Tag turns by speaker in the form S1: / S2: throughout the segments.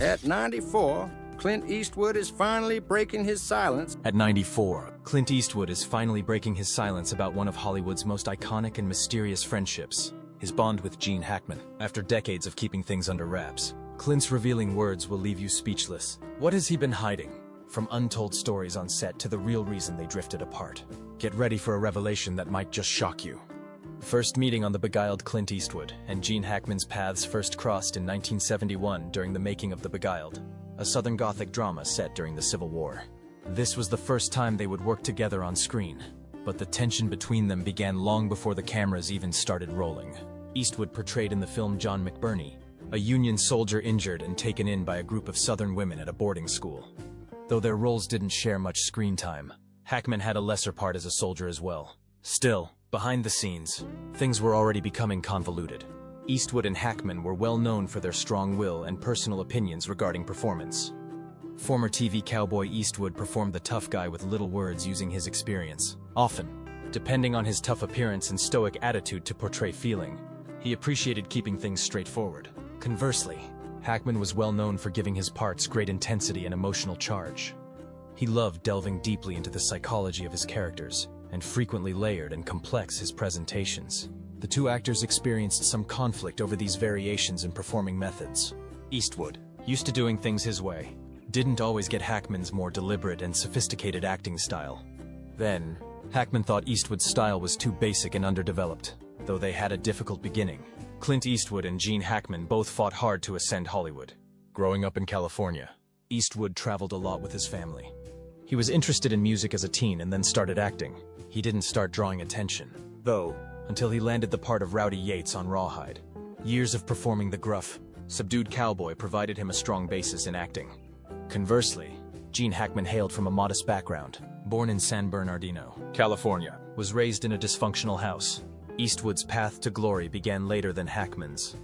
S1: At 94, Clint Eastwood is finally breaking his silence.
S2: At 94, Clint Eastwood is finally breaking his silence about one of Hollywood's most iconic and mysterious friendships, his bond with Gene Hackman. After decades of keeping things under wraps, Clint's revealing words will leave you speechless. What has he been hiding? From untold stories on set to the real reason they drifted apart. Get ready for a revelation that might just shock you. First meeting on the Beguiled. Clint Eastwood and Gene Hackman's paths first crossed in 1971 during the making of The Beguiled, a Southern Gothic drama set during the Civil War. This was the first time they would work together on screen, but the tension between them began long before the cameras even started rolling. Eastwood portrayed in the film John McBurney, a Union soldier injured and taken in by a group of Southern women at a boarding school. Though their roles didn't share much screen time, Hackman had a lesser part as a soldier as well. Still, behind the scenes, things were already becoming convoluted. Eastwood and Hackman were well known for their strong will and personal opinions regarding performance. Former TV cowboy Eastwood performed the tough guy with little words, using his experience, often depending on his tough appearance and stoic attitude to portray feeling. He appreciated keeping things straightforward. Conversely, Hackman was well known for giving his parts great intensity and emotional charge. He loved delving deeply into the psychology of his characters, and frequently layered and complex his presentations. The two actors experienced some conflict over these variations in performing methods. Eastwood, used to doing things his way, didn't always get Hackman's more deliberate and sophisticated acting style. Then, Hackman thought Eastwood's style was too basic and underdeveloped, though they had a difficult beginning. Clint Eastwood and Gene Hackman both fought hard to ascend Hollywood. Growing up in California, Eastwood traveled a lot with his family. He was interested in music as a teen and then started acting. He didn't start drawing attention, though, until he landed the part of Rowdy Yates on Rawhide. Years of performing the gruff, subdued cowboy provided him a strong basis in acting. Conversely, Gene Hackman hailed from a modest background. Born in San Bernardino, California, was raised in a dysfunctional house. Eastwood's path to glory began later than Hackman's.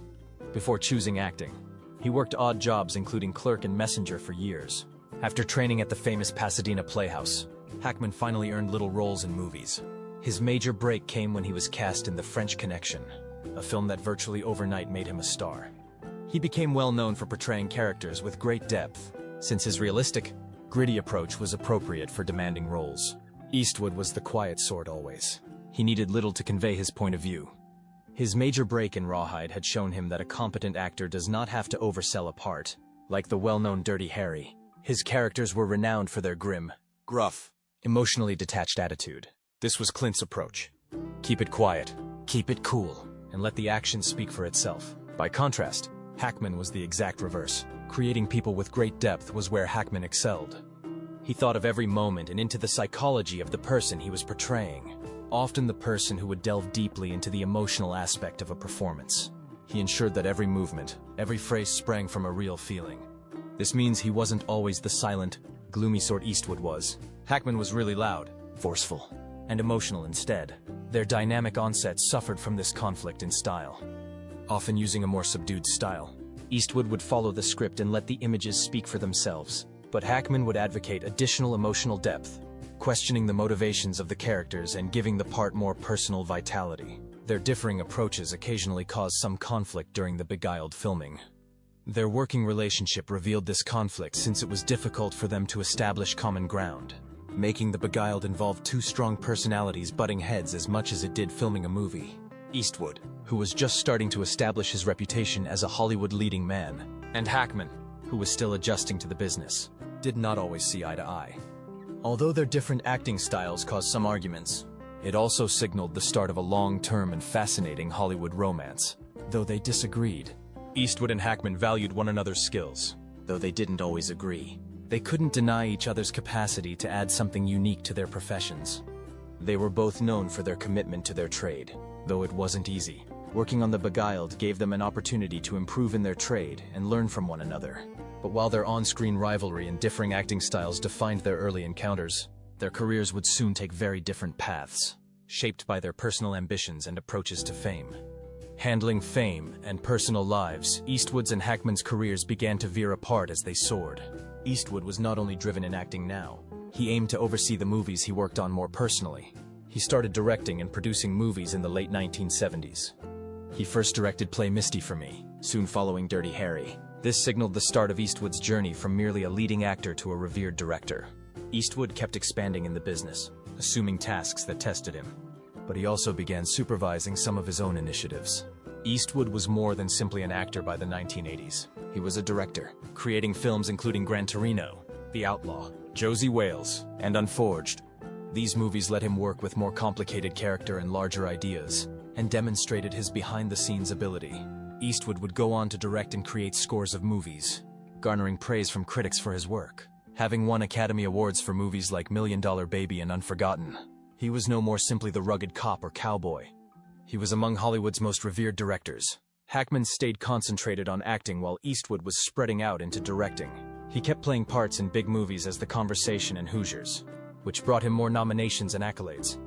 S2: Before choosing acting, he worked odd jobs including clerk and messenger for years. After training at the famous Pasadena Playhouse, Hackman finally earned little roles in movies. His major break came when he was cast in The French Connection, a film that virtually overnight made him a star. He became well known for portraying characters with great depth, since his realistic, gritty approach was appropriate for demanding roles. Eastwood was the quiet sort always. He needed little to convey his point of view. His major break in Rawhide had shown him that a competent actor does not have to oversell a part. Like the well-known Dirty Harry, his characters were renowned for their grim, gruff, emotionally detached attitude. This was Clint's approach. Keep it quiet, keep it cool, and let the action speak for itself. By contrast, Hackman was the exact reverse. Creating people with great depth was where Hackman excelled. He thought of every moment and into the psychology of the person he was portraying, often the person who would delve deeply into the emotional aspect of a performance. He ensured that every movement, every phrase sprang from a real feeling. This means he wasn't always the silent, gloomy sort Eastwood was. Hackman was really loud, forceful, and emotional instead. Their dynamic onset suffered from this conflict in style. Often using a more subdued style, Eastwood would follow the script and let the images speak for themselves, but Hackman would advocate additional emotional depth, questioning the motivations of the characters and giving the part more personal vitality. Their differing approaches occasionally caused some conflict during the Beguiled filming. Their working relationship revealed this conflict since it was difficult for them to establish common ground, making the Beguiled involve two strong personalities butting heads as much as it did filming a movie. Eastwood, who was just starting to establish his reputation as a Hollywood leading man, and Hackman, who was still adjusting to the business, did not always see eye to eye. Although their different acting styles caused some arguments, it also signaled the start of a long-term and fascinating Hollywood romance. Though they disagreed, Eastwood and Hackman valued one another's skills. Though they didn't always agree, they couldn't deny each other's capacity to add something unique to their professions. They were both known for their commitment to their trade, though it wasn't easy. Working on the Beguiled gave them an opportunity to improve in their trade and learn from one another. But while their on-screen rivalry and differing acting styles defined their early encounters, their careers would soon take very different paths, shaped by their personal ambitions and approaches to fame. Handling fame and personal lives, Eastwood's and Hackman's careers began to veer apart as they soared. Eastwood was not only driven in acting now, he aimed to oversee the movies he worked on more personally. He started directing and producing movies in the late 1970s. He first directed Play Misty for Me, soon following Dirty Harry. This signaled the start of Eastwood's journey from merely a leading actor to a revered director. Eastwood kept expanding in the business, assuming tasks that tested him. But he also began supervising some of his own initiatives. Eastwood was more than simply an actor by the 1980s. He was a director, creating films including Gran Torino, The Outlaw, Josie Wales, and Unforgiven. These movies let him work with more complicated character and larger ideas, and demonstrated his behind-the-scenes ability. Eastwood would go on to direct and create scores of movies, garnering praise from critics for his work. Having won Academy Awards for movies like $1 Million Baby and Unforgiven, he was no more simply the rugged cop or cowboy. He was among Hollywood's most revered directors. Hackman stayed concentrated on acting while Eastwood was spreading out into directing. He kept playing parts in big movies as The Conversation and Hoosiers, which brought him more nominations and accolades.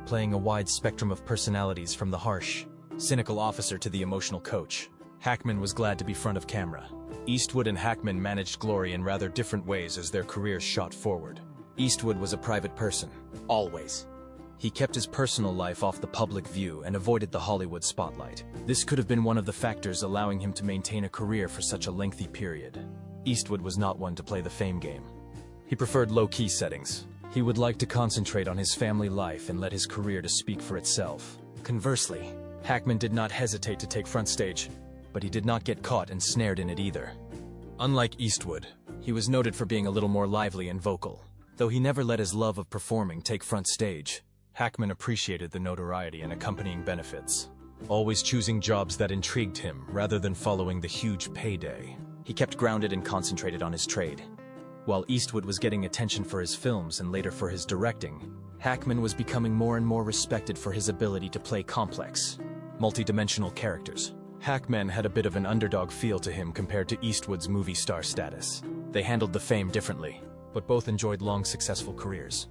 S2: Playing a wide spectrum of personalities from the harsh, cynical officer to the emotional coach, Hackman was glad to be front of camera. Eastwood and Hackman managed glory in rather different ways as their careers shot forward. Eastwood was a private person, always. He kept his personal life off the public view and avoided the Hollywood spotlight. This could have been one of the factors allowing him to maintain a career for such a lengthy period. Eastwood was not one to play the fame game. He preferred low-key settings. He would like to concentrate on his family life and let his career to speak for itself. Conversely, Hackman did not hesitate to take front stage, but he did not get caught and snared in it either. Unlike Eastwood, he was noted for being a little more lively and vocal. Though he never let his love of performing take front stage, Hackman appreciated the notoriety and accompanying benefits, always choosing jobs that intrigued him rather than following the huge payday. He kept grounded and concentrated on his trade. While Eastwood was getting attention for his films and later for his directing, Hackman was becoming more and more respected for his ability to play complex, multi-dimensional characters. Hackman had a bit of an underdog feel to him compared to Eastwood's movie star status. They handled the fame differently, but both enjoyed long, successful careers.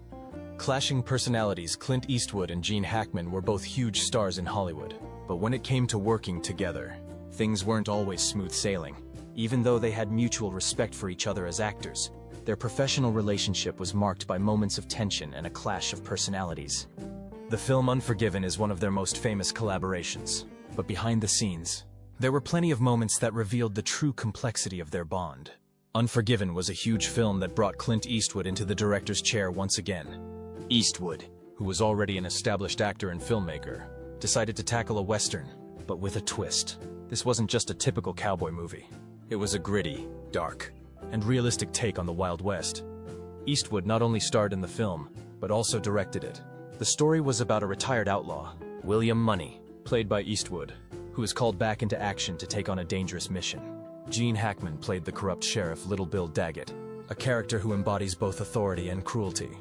S2: Clashing personalities, Clint Eastwood and Gene Hackman were both huge stars in Hollywood. But when it came to working together, things weren't always smooth sailing. Even though they had mutual respect for each other as actors, their professional relationship was marked by moments of tension and a clash of personalities. The film Unforgiven is one of their most famous collaborations, but behind the scenes, there were plenty of moments that revealed the true complexity of their bond. Unforgiven was a huge film that brought Clint Eastwood into the director's chair once again. Eastwood, who was already an established actor and filmmaker, decided to tackle a Western, but with a twist. This wasn't just a typical cowboy movie. It was a gritty, dark, and realistic take on the Wild West. Eastwood not only starred in the film, but also directed it. The story was about a retired outlaw, William Money, played by Eastwood, who is called back into action to take on a dangerous mission. Gene Hackman played the corrupt sheriff Little Bill Daggett, a character who embodies both authority and cruelty.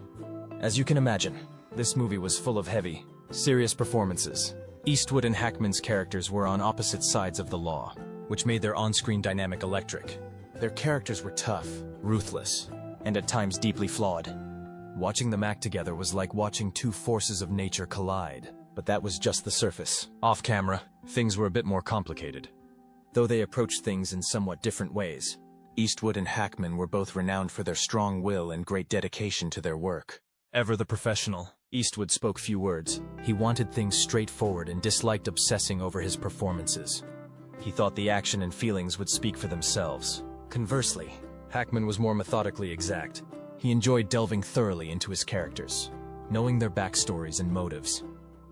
S2: As you can imagine, this movie was full of heavy, serious performances. Eastwood and Hackman's characters were on opposite sides of the law, which made their on-screen dynamic electric. Their characters were tough, ruthless, and at times deeply flawed. Watching them act together was like watching two forces of nature collide. But that was just the surface. Off camera, things were a bit more complicated. Though they approached things in somewhat different ways, Eastwood and Hackman were both renowned for their strong will and great dedication to their work. Ever the professional, Eastwood spoke few words. He wanted things straightforward and disliked obsessing over his performances. He thought the action and feelings would speak for themselves. Conversely, Hackman was more methodically exact. He enjoyed delving thoroughly into his characters, knowing their backstories and motives.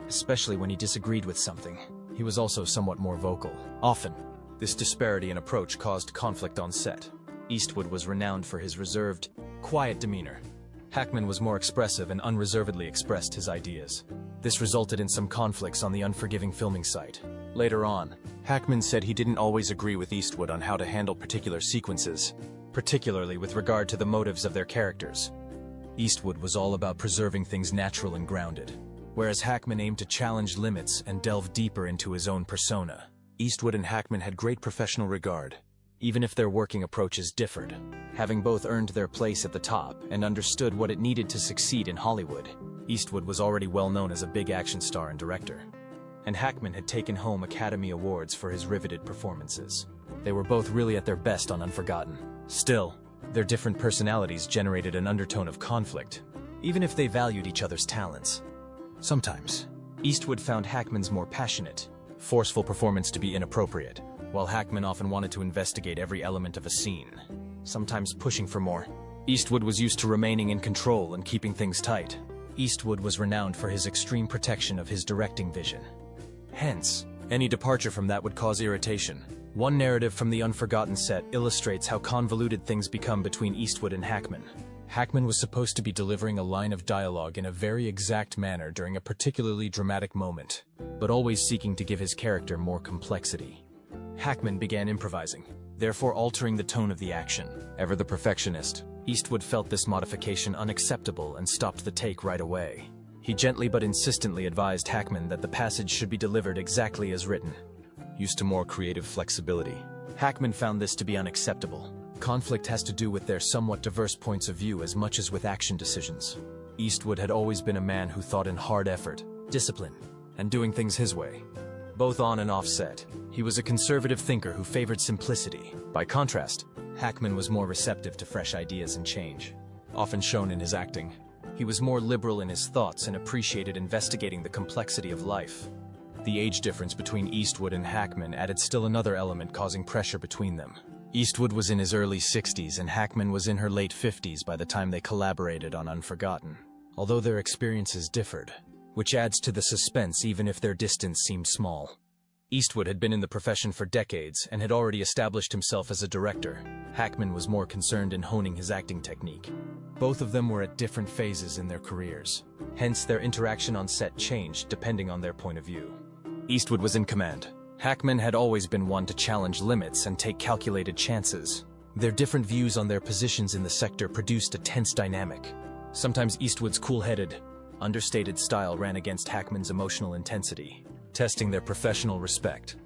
S2: Especially when he disagreed with something, he was also somewhat more vocal. Often, this disparity in approach caused conflict on set. Eastwood was renowned for his reserved, quiet demeanor. Hackman was more expressive and unreservedly expressed his ideas. This resulted in some conflicts on the Unforgiving filming site. Later on, Hackman said he didn't always agree with Eastwood on how to handle particular sequences, particularly with regard to the motives of their characters. Eastwood was all about preserving things natural and grounded, whereas Hackman aimed to challenge limits and delve deeper into his own persona. Eastwood and Hackman had great professional regard, even if their working approaches differed. Having both earned their place at the top and understood what it needed to succeed in Hollywood, Eastwood was already well known as a big action star and director, and Hackman had taken home Academy Awards for his riveted performances. They were both really at their best on Unforgotten. Still, their different personalities generated an undertone of conflict, even if they valued each other's talents. Sometimes, Eastwood found Hackman's more passionate, forceful performance to be inappropriate, while Hackman often wanted to investigate every element of a scene, sometimes pushing for more. Eastwood was used to remaining in control and keeping things tight. Eastwood was renowned for his extreme protection of his directing vision. Hence, any departure from that would cause irritation. One narrative from the Unforgiven set illustrates how convoluted things become between Eastwood and Hackman. Hackman was supposed to be delivering a line of dialogue in a very exact manner during a particularly dramatic moment, but always seeking to give his character more complexity. Hackman began improvising, therefore altering the tone of the action. Ever the perfectionist, Eastwood felt this modification unacceptable and stopped the take right away. He gently but insistently advised Hackman that the passage should be delivered exactly as written. Used to more creative flexibility, Hackman found this to be unacceptable. Conflict has to do with their somewhat diverse points of view as much as with action decisions. Eastwood had always been a man who thought in hard effort, discipline, and doing things his way. Both on and off set, he was a conservative thinker who favored simplicity. By contrast, Hackman was more receptive to fresh ideas and change. Often shown in his acting, he was more liberal in his thoughts and appreciated investigating the complexity of life. The age difference between Eastwood and Hackman added still another element causing pressure between them. Eastwood was in his early 60s and Hackman was in her late 50s by the time they collaborated on Unforgiven, although their experiences differed, which adds to the suspense even if their distance seemed small. Eastwood had been in the profession for decades and had already established himself as a director. Hackman was more concerned in honing his acting technique. Both of them were at different phases in their careers, hence their interaction on set changed depending on their point of view. Eastwood was in command. Hackman had always been one to challenge limits and take calculated chances. Their different views on their positions in the sector produced a tense dynamic. Sometimes Eastwood's cool-headed, understated style ran against Hackman's emotional intensity, testing their professional respect.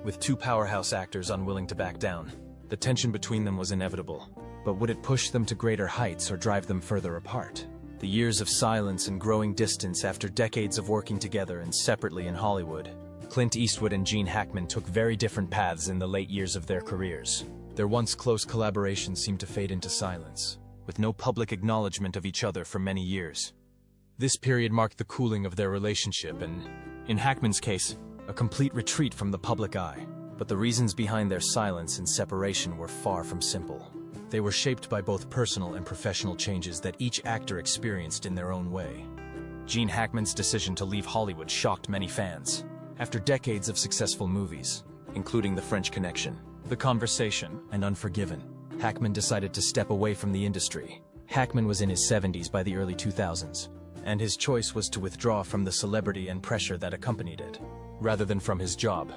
S2: With two powerhouse actors unwilling to back down, the tension between them was inevitable. But would it push them to greater heights or drive them further apart? The years of silence and growing distance after decades of working together and separately in Hollywood. Clint Eastwood and Gene Hackman took very different paths in the late years of their careers. Their once close collaboration seemed to fade into silence, with no public acknowledgement of each other for many years. This period marked the cooling of their relationship and, in Hackman's case, a complete retreat from the public eye. But the reasons behind their silence and separation were far from simple. They were shaped by both personal and professional changes that each actor experienced in their own way. Gene Hackman's decision to leave Hollywood shocked many fans. After decades of successful movies, including The French Connection, The Conversation, and Unforgiven, Hackman decided to step away from the industry. Hackman was in his 70s by the early 2000s, and his choice was to withdraw from the celebrity and pressure that accompanied it, rather than from his job.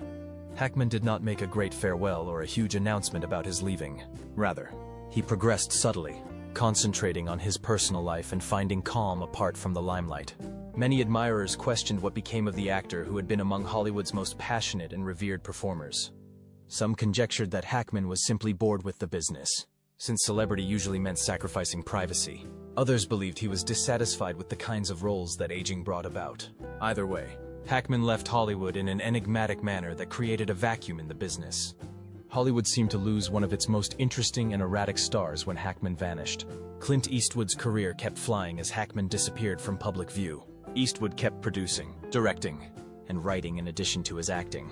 S2: Hackman did not make a great farewell or a huge announcement about his leaving. Rather, he progressed subtly, concentrating on his personal life and finding calm apart from the limelight. Many admirers questioned what became of the actor who had been among Hollywood's most passionate and revered performers. Some conjectured that Hackman was simply bored with the business, since celebrity usually meant sacrificing privacy. Others believed he was dissatisfied with the kinds of roles that aging brought about. Either way, Hackman left Hollywood in an enigmatic manner that created a vacuum in the business. Hollywood seemed to lose one of its most interesting and erratic stars when Hackman vanished. Clint Eastwood's career kept flying as Hackman disappeared from public view. Eastwood kept producing, directing, and writing in addition to his acting.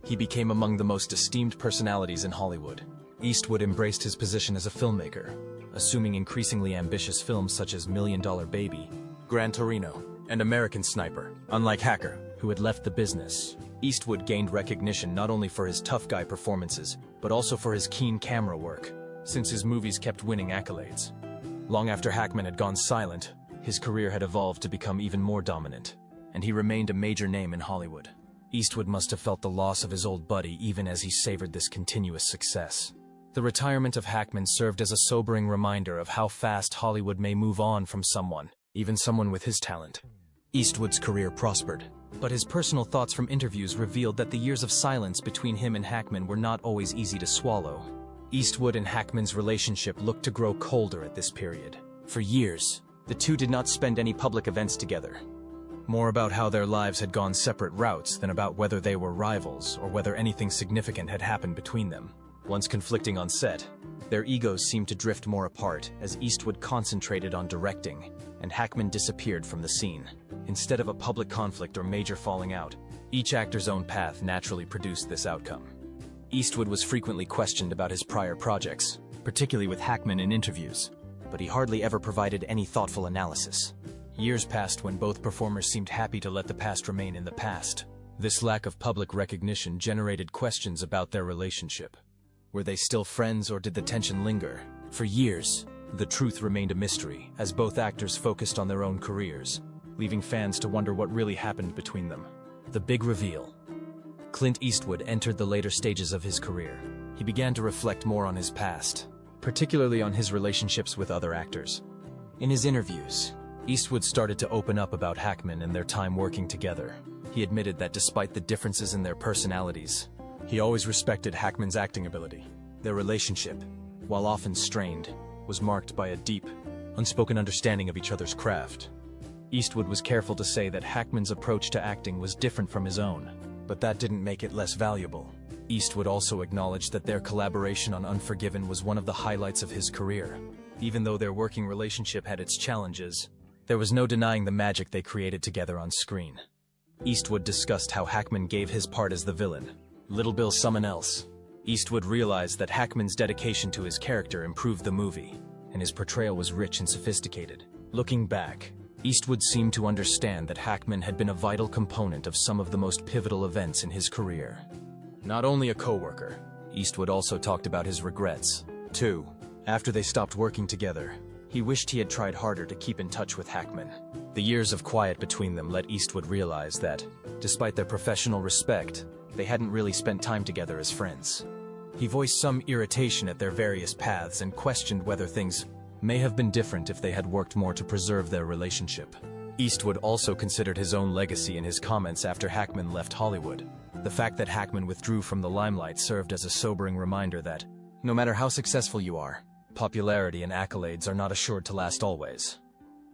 S2: He became among the most esteemed personalities in Hollywood. Eastwood embraced his position as a filmmaker, assuming increasingly ambitious films such as $1 Million Baby, Gran Torino, and American Sniper. Unlike Hacker, who had left the business, Eastwood gained recognition not only for his tough guy performances, but also for his keen camera work, since his movies kept winning accolades. Long after Hackman had gone silent, his career had evolved to become even more dominant, and he remained a major name in Hollywood. Eastwood must have felt the loss of his old buddy even as he savored this continuous success. The retirement of Hackman served as a sobering reminder of how fast Hollywood may move on from someone, even someone with his talent. Eastwood's career prospered, but his personal thoughts from interviews revealed that the years of silence between him and Hackman were not always easy to swallow. Eastwood and Hackman's relationship looked to grow colder at this period. For years, the two did not spend any public events together. More about how their lives had gone separate routes than about whether they were rivals or whether anything significant had happened between them. Once conflicting on set, their egos seemed to drift more apart as Eastwood concentrated on directing and Hackman disappeared from the scene. Instead of a public conflict or major falling out, each actor's own path naturally produced this outcome. Eastwood was frequently questioned about his prior projects, particularly with Hackman in interviews, but he hardly ever provided any thoughtful analysis. Years passed when both performers seemed happy to let the past remain in the past. This lack of public recognition generated questions about their relationship. Were they still friends, or did the tension linger? For years, the truth remained a mystery, as both actors focused on their own careers, leaving fans to wonder what really happened between them. The big reveal. Clint Eastwood entered the later stages of his career. He began to reflect more on his past, particularly on his relationships with other actors. In his interviews, Eastwood started to open up about Hackman and their time working together. He admitted that despite the differences in their personalities, he always respected Hackman's acting ability. Their relationship, while often strained, was marked by a deep, unspoken understanding of each other's craft. Eastwood was careful to say that Hackman's approach to acting was different from his own, but that didn't make it less valuable. Eastwood also acknowledged that their collaboration on Unforgiven was one of the highlights of his career. Even though their working relationship had its challenges, there was no denying the magic they created together on screen. Eastwood discussed how Hackman gave his part as the villain, Little Bill someone else. Eastwood realized that Hackman's dedication to his character improved the movie, and his portrayal was rich and sophisticated. Looking back, Eastwood seemed to understand that Hackman had been a vital component of some of the most pivotal events in his career. Not only a co-worker, Eastwood also talked about his regrets, too. After they stopped working together, he wished he had tried harder to keep in touch with Hackman. The years of quiet between them let Eastwood realize that, despite their professional respect, they hadn't really spent time together as friends. He voiced some irritation at their various paths and questioned whether things may have been different if they had worked more to preserve their relationship. Eastwood also considered his own legacy in his comments after Hackman left Hollywood. The fact that Hackman withdrew from the limelight served as a sobering reminder that, no matter how successful you are, popularity and accolades are not assured to last always.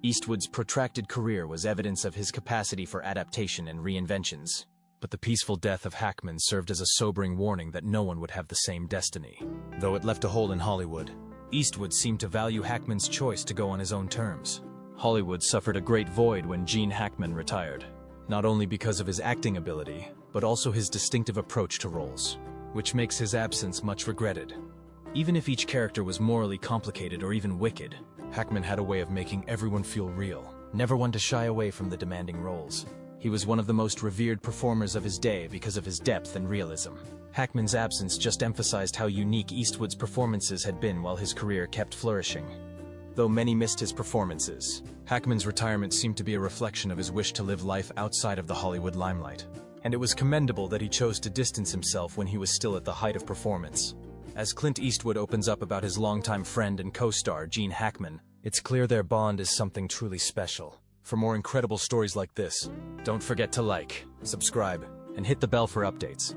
S2: Eastwood's protracted career was evidence of his capacity for adaptation and reinventions, but the peaceful death of Hackman served as a sobering warning that no one would have the same destiny. Though it left a hole in Hollywood, Eastwood seemed to value Hackman's choice to go on his own terms. Hollywood suffered a great void when Gene Hackman retired, not only because of his acting ability, but also his distinctive approach to roles, which makes his absence much regretted. Even if each character was morally complicated or even wicked, Hackman had a way of making everyone feel real, never one to shy away from the demanding roles. He was one of the most revered performers of his day because of his depth and realism. Hackman's absence just emphasized how unique Eastwood's performances had been while his career kept flourishing. Though many missed his performances, Hackman's retirement seemed to be a reflection of his wish to live life outside of the Hollywood limelight. And it was commendable that he chose to distance himself when he was still at the height of performance. As Clint Eastwood opens up about his longtime friend and co-star Gene Hackman, it's clear their bond is something truly special. For more incredible stories like this, don't forget to like, subscribe, and hit the bell for updates.